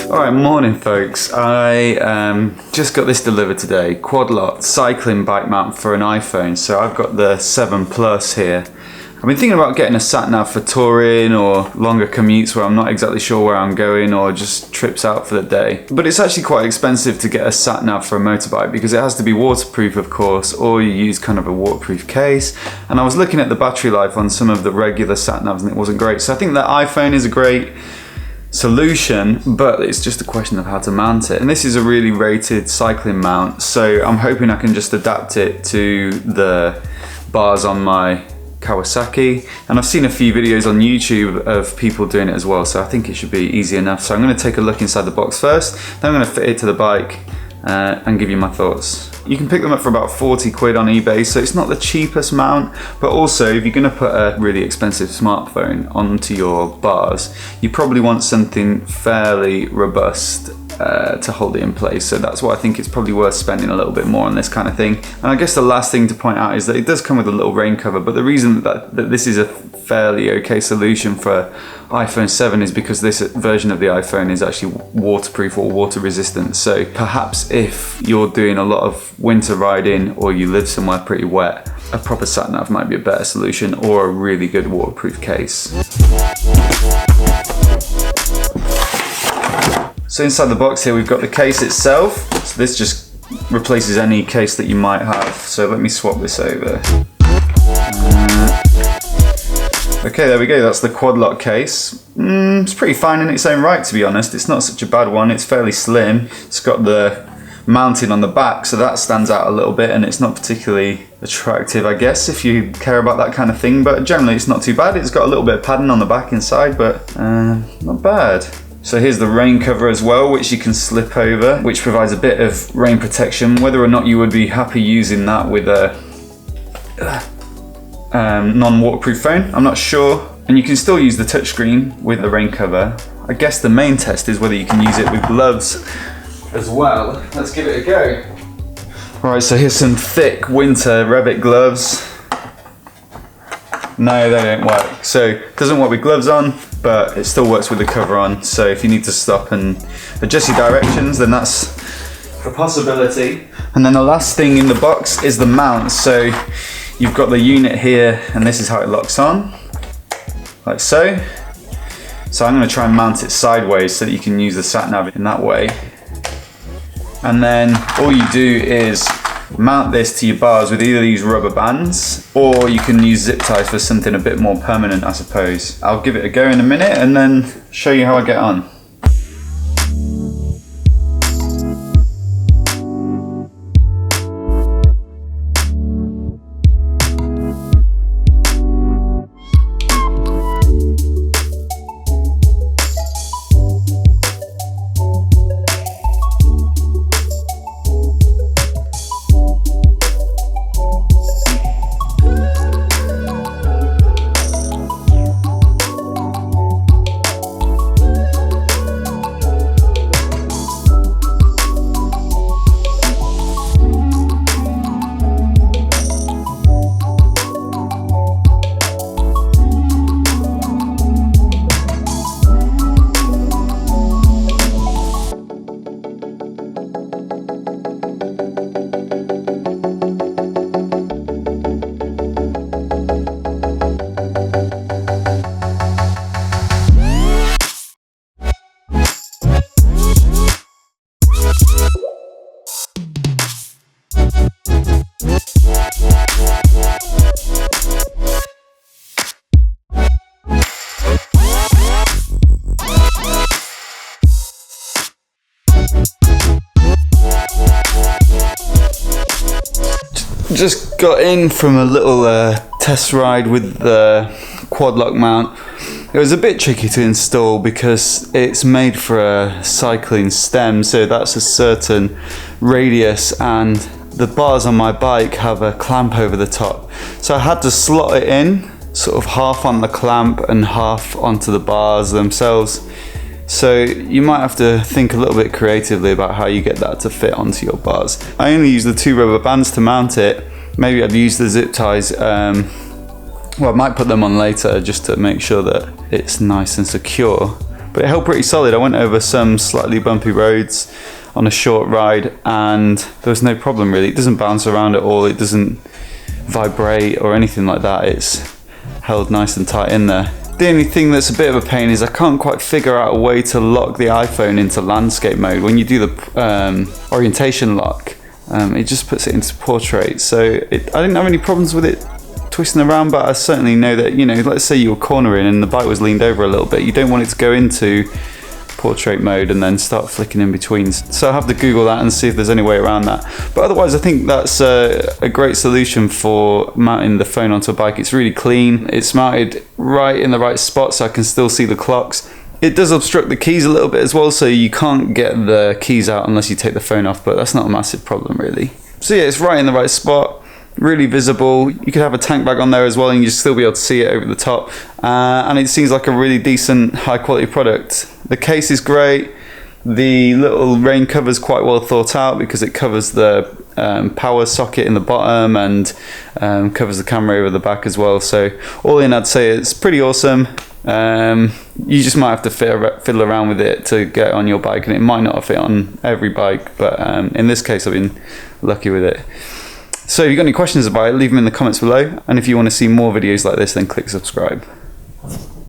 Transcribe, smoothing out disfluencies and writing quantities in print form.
Alright, morning folks. I just got this delivered today. Quad lock cycling bike mount for an iPhone. So I've got the 7 Plus here. I've been thinking about getting a sat nav for touring or longer commutes where I'm not exactly sure where I'm going, or just trips out for the day. But it's actually quite expensive to get a sat nav for a motorbike because it has to be waterproof, of course, or you use kind of a waterproof case. And I was looking at the battery life on some of the regular sat navs and it wasn't great. So I think that iPhone is a great solution, but it's just a question of how to mount it. And this is a really rated cycling mount, so I'm hoping I can just adapt it to the bars on my Kawasaki, and I've seen a few videos on YouTube of people doing it as well, so I think it should be easy enough. So I'm going to take a look inside the box first, then I'm going to fit it to the bike and give you my thoughts. You can pick them up for about 40 quid on eBay, so it's not the cheapest mount, but also if you're going to put a really expensive smartphone onto your bars, you probably want something fairly robust to hold it in place. So that's why I think it's probably worth spending a little bit more on this kind of thing. And I guess the last thing to point out is that it does come with a little rain cover, but the reason that this is a fairly okay solution for iPhone 7 is because this version of the iPhone is actually waterproof or water resistant. So perhaps if you're doing a lot of winter riding or you live somewhere pretty wet, a proper sat nav might be a better solution, or a really good waterproof case. So inside the box here we've got the case itself. So this just replaces any case that you might have. So let me swap this over. Okay, there we go, that's the quad lock case. It's pretty fine in its own right, to be honest. It's not such a bad one, it's fairly slim. It's got the mounting on the back, so that stands out a little bit, and it's not particularly attractive, I guess, if you care about that kind of thing, but generally it's not too bad. It's got a little bit of padding on the back inside, but not bad. So here's the rain cover as well, which you can slip over, which provides a bit of rain protection. Whether or not you would be happy using that with a non-waterproof phone, I'm not sure. And you can still use the touchscreen with the rain cover. I guess the main test is whether you can use it with gloves as well. Let's give it a go. Alright, so here's some thick winter rabbit gloves. No, they don't work. So it doesn't work with gloves on, but it still works with the cover on. So if you need to stop and adjust your directions, then that's a possibility. And then the last thing in the box is the mount. So you've got the unit here, and this is how it locks on, like so. So I'm going to try and mount it sideways so that you can use the sat nav in that way. And then all you do is mount this to your bars with either these rubber bands, or you can use zip ties for something a bit more permanent, I suppose. I'll give it a go in a minute and then show you how I get on. Just got in from a little test ride with the quad lock mount. It was a bit tricky to install because it's made for a cycling stem, so that's a certain radius, and the bars on my bike have a clamp over the top. So I had to slot it in, sort of half on the clamp and half onto the bars themselves. So you might have to think a little bit creatively about how you get that to fit onto your bars. I only use the 2 rubber bands to mount it. Maybe I'd use the zip ties. Well, I might put them on later just to make sure that it's nice and secure. but it held pretty solid. I went over some slightly bumpy roads on a short ride and there was no problem really. It doesn't bounce around at all, it doesn't vibrate or anything like that. It's held nice and tight in there. The only thing that's a bit of a pain is I can't quite figure out a way to lock the iPhone into landscape mode. When you do the orientation lock, it just puts it into portrait. So I didn't have any problems with it twisting around, but I certainly know that, you know, let's say you were cornering and the bike was leaned over a little bit, you don't want it to go into portrait mode and then start flicking in between. So I'll have to Google that and see if there's any way around that. But otherwise, I think that's a great solution for mounting the phone onto a bike. It's really clean. It's mounted right in the right spot so I can still see the clocks. It does obstruct the keys a little bit as well, so you can't get the keys out unless you take the phone off, but that's not a massive problem really. So yeah, it's right in the right spot, really visible. You could have a tank bag on there as well and you'd still be able to see it over the top. And it seems like a really decent, high quality product. The case is great. The little rain cover is quite well thought out because it covers the power socket in the bottom and covers the camera over the back as well. So all in, I'd say it's pretty awesome. You just might have to fiddle around with it to get on your bike, and it might not fit on every bike, but in this case I've been lucky with it. So if you've got any questions about it, leave them in the comments below, and if you want to see more videos like this, then click subscribe.